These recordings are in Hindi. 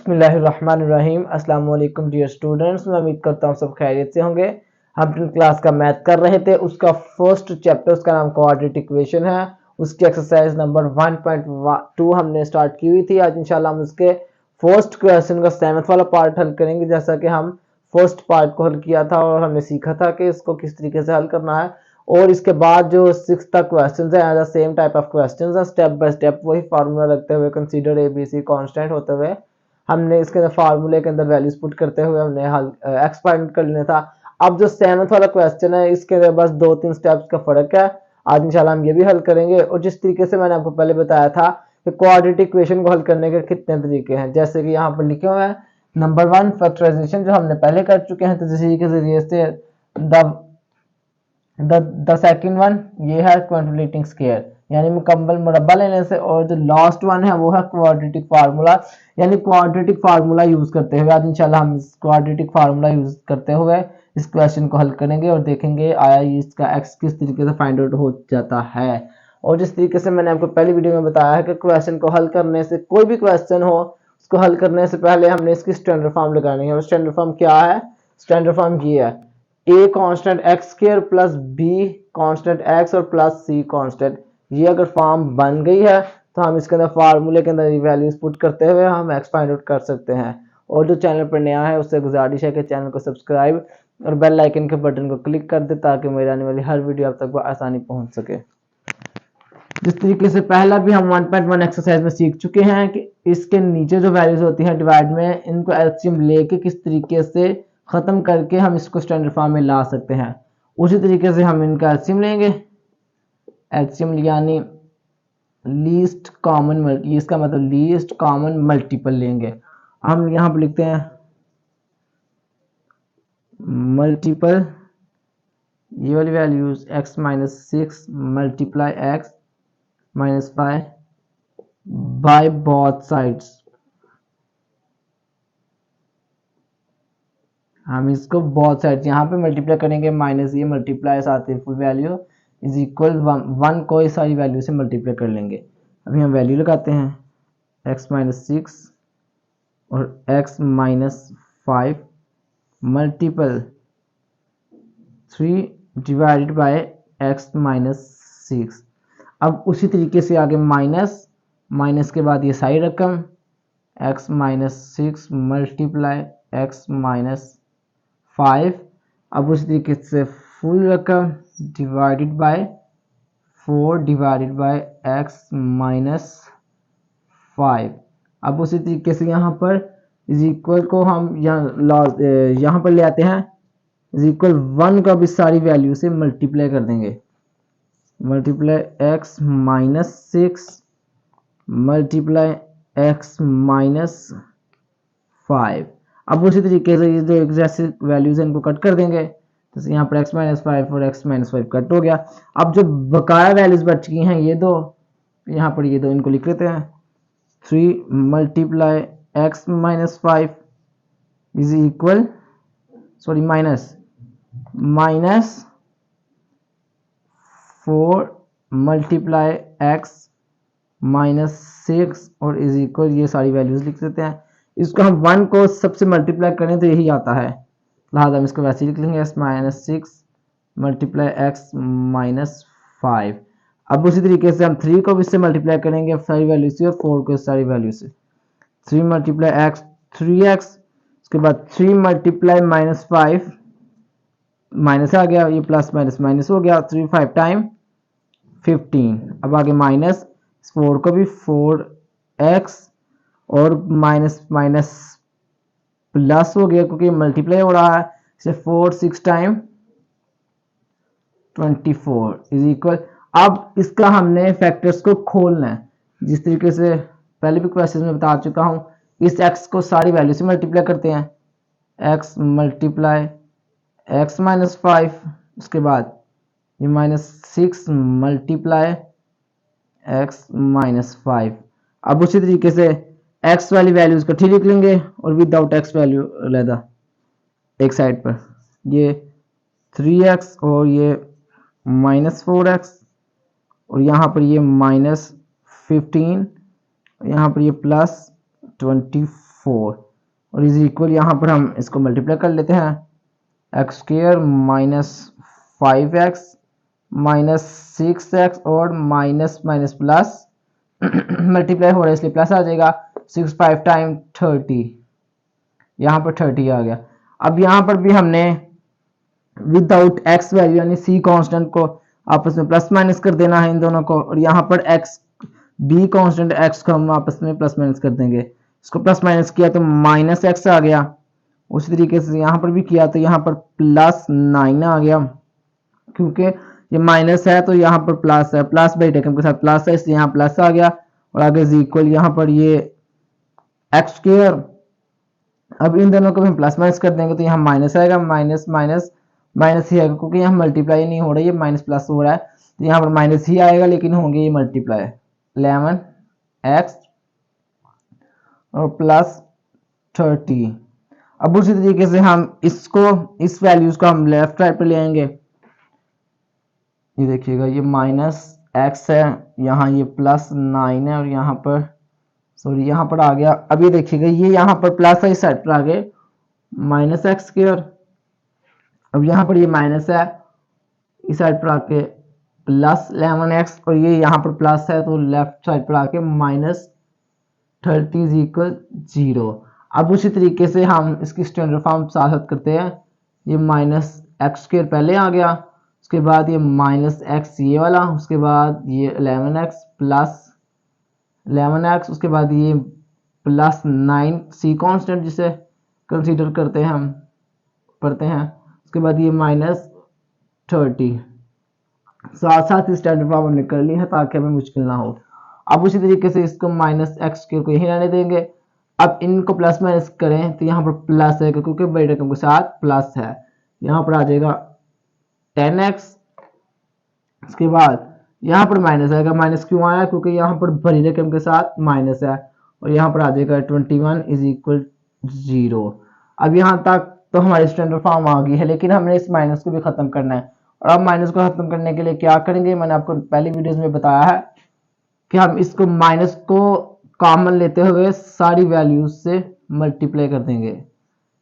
बिस्मिल्लाहिर्रहमानिर्रहीम। अस्सलाम वालेकुम डियर स्टूडेंट्स, मैं उम्मीद करता हूँ सब खैरियत से होंगे। हम 10th क्लास का मैथ कर रहे थे, उसका फर्स्ट चैप्टर, उसका नाम क्वाड्रेटिक इक्वेशन है। उसकी एक्सरसाइज नंबर 1.2 हमने स्टार्ट की हुई थी। आज इंशाल्लाह हम उसके फर्स्ट क्वेश्चन का 7th वाला पार्ट हल करेंगे। जैसा कि हम फर्स्ट पार्ट को हल किया था और हमने सीखा था कि इसको किस तरीके से हल करना है, और इसके बाद जो 6 तक क्वेश्चन है सेम टाइप ऑफ क्वेश्चन है, स्टेप बाय स्टेप वही फार्मूला रखते हुए, कंसीडर ABC कांस्टेंट होते हुए हमने इसके अंदर फार्मूले के अंदर वैल्यूज पुट करते हुए हमने हल एक्सपेरिमेंट कर लेना था। अब जो 7th वाला क्वेश्चन है इसके अंदर बस 2-3 स्टेप्स का फर्क है। आज इंशाल्लाह हम ये भी हल करेंगे। और जिस तरीके से मैंने आपको पहले बताया था कि क्वाड्रेटिक इक्वेशन को हल करने के कितने तरीके हैं, जैसे कि यहाँ पर लिखे हुए हैं। नंबर 1 फैक्टराइजेशन, जो हमने पहले कर चुके हैं, तो इसी के जरिए से द सेकंड वन ये है क्वाड्रेटिक स्क्वायर, यानी मुकम्मल मुरब्बा लेने से। और जो लास्ट वन है वो है क्वाड्रेटिक फार्मूला, यानी क्वाड्रेटिक फार्मूला यूज करते हुए। आज इंशाल्लाह हम क्वाड्रेटिक फार्मूला यूज करते हुए इस क्वेश्चन को हल करेंगे और देखेंगे आया इसका एक्स किस तरीके से फाइंड आउट हो जाता है। और जिस तरीके से मैंने आपको पहली वीडियो में बताया है कि क्वेश्चन को हल करने से, कोई भी क्वेश्चन हो उसको हल करने से पहले हमने इसकी स्टैंडर्ड फॉर्म लगानी है। और स्टैंडर्ड फॉर्म क्या है? स्टैंडर्ड फॉर्म ये है, a constant x square plus be constant x और प्लस सी कांस्टेंट। ये अगर फॉर्म बन गई है तो हम इसके अंदर फार्मूले के अंदर वैल्यूज पुट करते हुए हम एक्स फाइंड आउट कर सकते हैं। और जो चैनल पर नया है उससे गुजारिश है कि चैनल को सब्सक्राइब और बेल आइकन के बटन को क्लिक कर दे, ताकि मेरी आने वाली हर वीडियो आप तक आसानी पहुंच सके। जिस तरीके से पहला भी हम 1.1 एक्सरसाइज में सीख चुके हैं कि इसके नीचे जो वैल्यूज होती हैं डिवाइड में, इनको एलसीएम लेके किस तरीके से खत्म करके हम इसको स्टैंडर्ड फॉर्म में ला सकते हैं। उसी तरीके से हम इनका एलसीएम लेंगे। एलसीएम यानी लीस्ट कॉमन, इसका मतलब लीस्ट कॉमन मल्टीपल लेंगे। हम यहाँ पर लिखते हैं मल्टीपल, ये वाली values x minus 6 multiply x minus 5 by both sides. हम इसको बोथ साइड्स यहाँ पे मल्टीप्लाई करेंगे, माइनस ये मल्टीप्लाई साथ ही फुल वैल्यू इज इक्वल 1 को इस सारी वैल्यू से मल्टीप्लाई कर लेंगे। अभी हम वैल्यू लगाते हैं x माइनस 6 और x minus 5 multiple 3 divided by x minus 6। अब उसी तरीके से आगे माइनस के बाद ये सारी रकम x minus 6 multiply x minus 5। अब उसी तरीके से फुल रकम divided by 4 divided by x minus 5। अब उसी तरीके से यहाँ पर इज इक्वल को हम यहाँ पर ले आते हैं, इज इक्वल 1 का भी सारी वैल्यू से मल्टीप्लाई कर देंगे। Multiply x minus 6 multiply x minus 5। अब उसी तरीके से ये जो जैसे वैल्यूज है इनको कट कर देंगे, जैसे यहाँ पर x माइनस 5 और x माइनस 5 कट हो गया। अब जो बकाया वैल्यूज बच गई हैं ये दो, यहाँ पर ये दो इनको लिख लेते हैं। 3 multiply x minus 5 is equal, sorry minus 4 multiply x minus 6 और इज इक्वल ये सारी वैल्यूज लिख देते हैं। इसको हम 1 को सबसे मल्टीप्लाई करें तो यही आता है, लिहाजा हम इसको वैसे लिख लेंगे x minus 6 multiply x minus 5। अब उसी तरीके से हम 3 को भी इससे मल्टीप्लाई करेंगे सारी वैल्यू से और 4 को सारी वैल्यू से। 3 मल्टीप्लाई x 3x, उसके बाद 3 मल्टीप्लाई माइनस 5, माइनस आ गया, ये प्लस माइनस माइनस हो गया, 3 5 टाइम 15। अब आगे माइनस 4 को भी 4x और माइनस माइनस प्लस हो गया क्योंकि मल्टीप्लाई हो रहा है, इसे 4 6 टाइम 24 इज इक्वल। अब इसका हमने फैक्टर्स को खोलना है, जिस तरीके से पहले भी क्वेश्चन में बता चुका हूं। इस x को सारी वैल्यू से मल्टीप्लाई करते हैं, x मल्टीप्लाई x माइनस 5, उसके बाद ये माइनस 6 मल्टीप्लाई x माइनस 5। अब उसी तरीके से x वाली वैल्यूज को ठीक लिख लेंगे और विदाउट x वैल्यू लेदा एक साइड पर, ये 3x और ये माइनस 4x और यहाँ पर ये माइनस 15, यहाँ पर ये प्लस 24 4 और इज इक्वल, यहाँ पर हम इसको मल्टीप्लाई कर लेते हैं, x square minus 5x minus 6x और माइनस माइनस प्लस मल्टीप्लाई हो रहा है इसलिए प्लस आ जाएगा, 6 5 टाइम 30, यहाँ पर 30 आ गया। अब यहाँ पर भी हमने विदाउट x वैल्यू यानी c कांस्टेंट को आपस में प्लस माइनस कर देना है इन दोनों को, और यहाँ पर x b कांस्टेंट x को हम आपस में प्लस माइनस कर देंगे। इसको प्लस माइनस किया तो माइनस x आ गया, उसी तरीके से यहाँ पर भी किया तो यहाँ पर प्लस 9 आ गया, क्योंकि ये माइनस है तो यहाँ पर प्लस है, प्लस बाई टेकन के साथ प्लस है इसलिए यहाँ प्लस आ गया, और आगे इज इक्वल यहाँ पर ये एक्स स्क्वायर। अब इन दोनों को हम प्लस माइनस कर देंगे तो यहाँ माइनस आएगा, माइनस माइनस माइनस ही आएगा, क्योंकि यहाँ मल्टीप्लाई नहीं हो रहा है, ये माइनस प्लस हो रहा है तो यहाँ पर माइनस ही आएगा, लेकिन होंगे ये मल्टीप्लाई 11x और प्लस 30। अब उसी तरीके से हम इसको, इस वैल्यूज को हम लेफ्ट साइड पर ले आएंगे, ये देखिएगा ये माइनस x है, यहाँ ये प्लस 9 है और यहाँ पर सॉरी यहाँ पर आ गया। अब ये देखिएगा ये यहाँ पर प्लस है, इस साइड पर आ गए माइनस एक्स स्क्वायर, अब यहाँ पर ये माइनस है इस साइड पर आके प्लस 11x और ये यहाँ पर प्लस है तो लेफ्ट साइड पर आके माइनस 30 इज इक्वल 0। अब उसी तरीके से हम इसकी स्टैंडर्ड फॉर्म साथ साथ करते हैं, ये माइनस एक्स स्क्वायर पहले आ गया, उसके बाद ये माइनस एक्स ये वाला, उसके बाद ये 11x प्लस 11x, उसके बाद ये प्लस 9 सी कांस्टेंट जिसे कंसीडर करते हैं हम पढ़ते हैं, उसके बाद ये माइनस 30, साथ साथ स्टैंडर्ड फॉर्म हमने कर ली है ताकि हमें मुश्किल ना हो। अब उसी तरीके से इसको माइनस एक्स स्क्वायर को यही रहने देंगे। अब इनको प्लस माइनस करें तो यहाँ पर प्लस है क्योंकि बड़ी रकम के साथ प्लस है, यहाँ पर आ जाएगा 10x, उसके बाद यहाँ पर माइनस आएगा, माइनस क्यों आया क्योंकि यहाँ पर बड़ी रकम के साथ माइनस है, और यहाँ पर आ जाएगा 21 इज इक्वल 0। अब यहाँ तक तो हमारी स्टैंडर्ड फॉर्म आ गई है, लेकिन हमने इस माइनस को भी खत्म करना है, और अब माइनस को खत्म करने के लिए क्या करेंगे, मैंने आपको पहली वीडियोस में बताया है कि हम इसको माइनस को कॉमन लेते हुए सारी वैल्यूज से मल्टीप्लाई कर देंगे,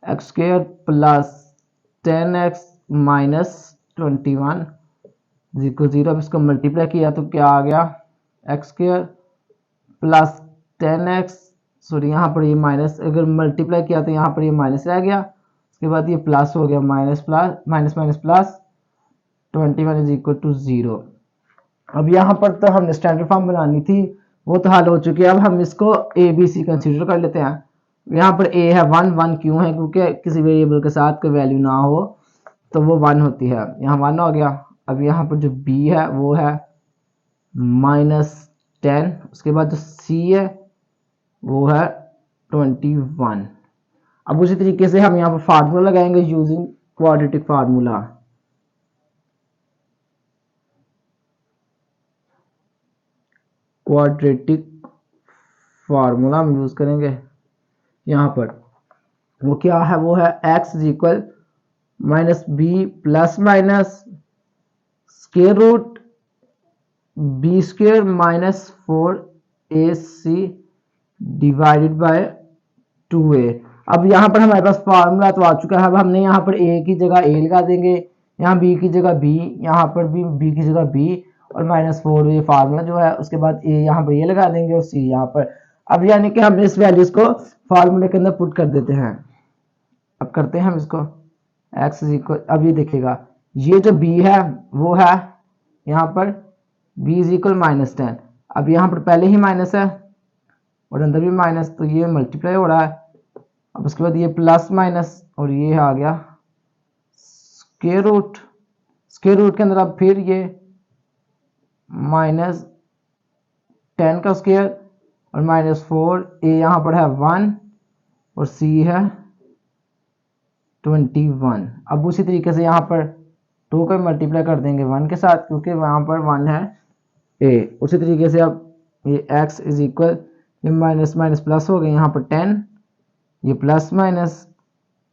x square plus 10x minus 21 0। अब इसको मल्टीप्लाई किया तो क्या आ गया, x square plus 10x, sorry यहाँ पर ये माइनस, अगर मल्टीप्लाई किया तो यहाँ पर ये माइनस रह गया, उसके बाद ये प्लस हो गया, minus plus minus minus plus 21 is equal to 0। अब यहाँ पर तो हमने स्टैंडर्ड फॉर्म बनानी थी, वो तो हल हो चुकी है। अब हम इसको ए बी सी कंसीडर कर लेते हैं। यहाँ पर ए है 1, 1 क्यों है क्योंकि किसी वेरिएबल के साथ कोई वैल्यू ना हो तो वो 1 होती है, यहाँ 1 हो गया। अब यहाँ पर जो बी है वो है -10, उसके बाद जो सी है वो है 21। अब उसी तरीके से हम यहाँ पर फार्मूला लगाएंगे using quadratic formula. Quadratic formula हम यूज करेंगे यहाँ पर, वो क्या है, वो है x is equal minus b plus minus square root b square minus 4ac divided by 2a। अब यहाँ पर हमारे पास फार्मूला तो आ चुका है, अब हमने यहाँ पर a की जगह a लगा देंगे, यहाँ b की जगह b, यहाँ पर भी b की जगह b और -4 ये फार्मूला जो है, उसके बाद a यहाँ पर ये लगा देंगे और c यहाँ पर। अब यानी कि हम इस वैल्यूज को फार्मूले के अंदर पुट कर देते हैं। अब करते हैं हम इसको x इज इक्वल, अब ये देखिएगा ये जो b है वो है यहाँ पर b इज इक्वल -10। अब यहाँ पर पहले ही माइनस है और अंदर भी माइनस, तो ये मल्टीप्लाई हो रहा है। अब उसके बाद ये प्लस माइनस और ये आ गया स्क्वायर रूट, स्क्वायर रूट के अंदर अब फिर ये -10 का स्क्वायर और -4, ए यहाँ पर है 1 और सी है 21। अब उसी तरीके से यहाँ पर 2 को मल्टीप्लाई कर देंगे 1 के साथ क्योंकि वहाँ पर 1 है ए। उसी तरीके से अब ये x इज इक्वल, ये माइनस माइनस प्लस हो गए, यहाँ पर 10, ये प्लस माइनस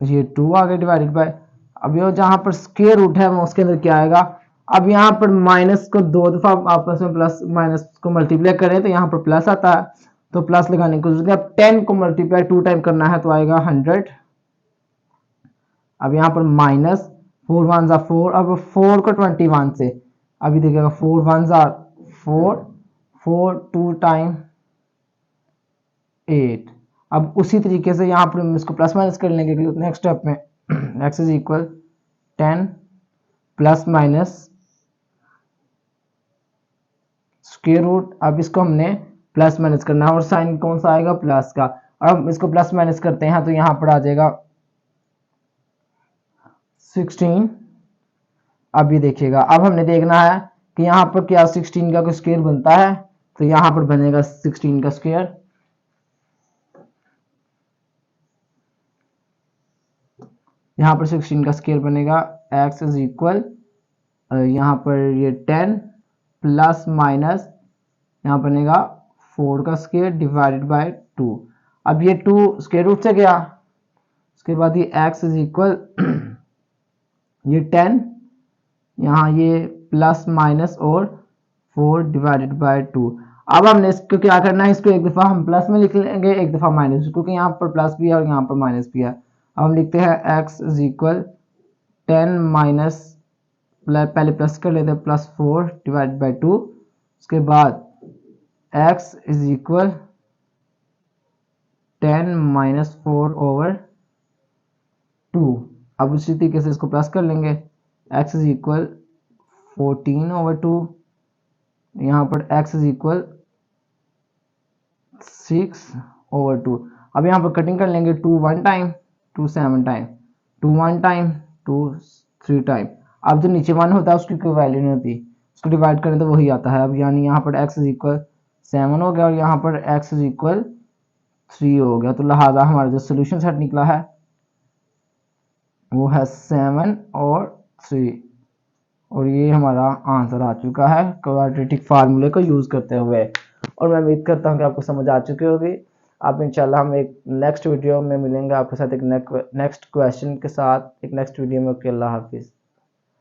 ये 2 आ गए डिवाइडेड बाय। अब ये जहाँ पर स्क्वायर रूट है उसके अंदर क्या आएगा, अब यहाँ पर माइनस को 2 दफा आपस में प्लस माइनस को मल्टीप्लाई करें तो यहाँ पर प्लस आता है, तो प्लस लगाने की जरूरत है। अब 10 को मल्टीप्लाई 2 टाइम करना है तो आएगा 100। अब यहाँ पर माइनस 4 1 जा 4, अब 4 को 21 से अभी देखिएगा 4 1 जा 4, 4 2 टाइम 8। अब उसी तरीके से यहाँ पर हम इसको प्लस माइनस कर लेंगे नेक्स्ट स्टेप में। x is equal 10 plus minus square root. अब इसको हमने प्लस माइनस करना है और साइन कौन सा आएगा, प्लस का। अब इसको प्लस माइनस करते हैं तो यहाँ पर आ जाएगा 16। अब ये देखिएगा, अब हमने देखना है कि यहाँ पर क्या 16 का कोई स्क्वायर बनता है, तो यहाँ पर बनेगा 16 का स्क्वायर। यहाँ पर 16 का स्क्वायर बनेगा। x इज इक्वल यहाँ पर ये 10 प्लस माइनस यहाँ बनेगा 4 का स्क्वायर डिवाइडेड बाय 2। अब ये 2 स्क्वायर रूट से गया, उसके बाद ये x इज इक्वल ये 10 यहाँ ये प्लस माइनस और 4 डिवाइडेड बाय 2। अब हमने इसको क्या करना है, इसको एक दफा हम प्लस में लिख लेंगे, एक दफा माइनस, क्योंकि यहाँ पर प्लस भी है और यहाँ पर माइनस भी है। अब हम लिखते हैं x इज इक्वल 10 माइनस पहले प्लस कर लेते हैं प्लस 4 डिवाइडेड बाय 2, उसके बाद x is equal 10 minus 4 over 2। अब उसी तरीके से इसको प्लस कर लेंगे, x इज इक्वल 14 ओवर 2, यहाँ पर x इज इक्वल 6 ओवर 2। अब यहाँ पर कटिंग कर लेंगे, 2 1 टाइम, 2 7 टाइम, 2 1 टाइम, 2 3 टाइम। अब जो नीचे 1 होता है उसकी कोई वैल्यू नहीं होती, उसको डिवाइड करें तो वही आता है। अब यानी यहाँ पर x इज इक्वल 7 हो गया और यहाँ पर x इज इक्वल 3 हो गया। तो लिहाजा हमारा जो सोल्यूशन सेट निकला है वो है 7 और 3, और ये हमारा आंसर आ चुका है क्वाड्रेटिक फार्मूले को यूज करते हुए। और मैं उम्मीद करता हूँ कि आपको समझ आ चुकी होगी। आप इंशाल्लाह हम एक नेक्स्ट वीडियो में मिलेंगे आपके साथ एक नेक्स्ट क्वेश्चन के साथ एक नेक्स्ट वीडियो में। ओके, अल्लाह हाफिज़।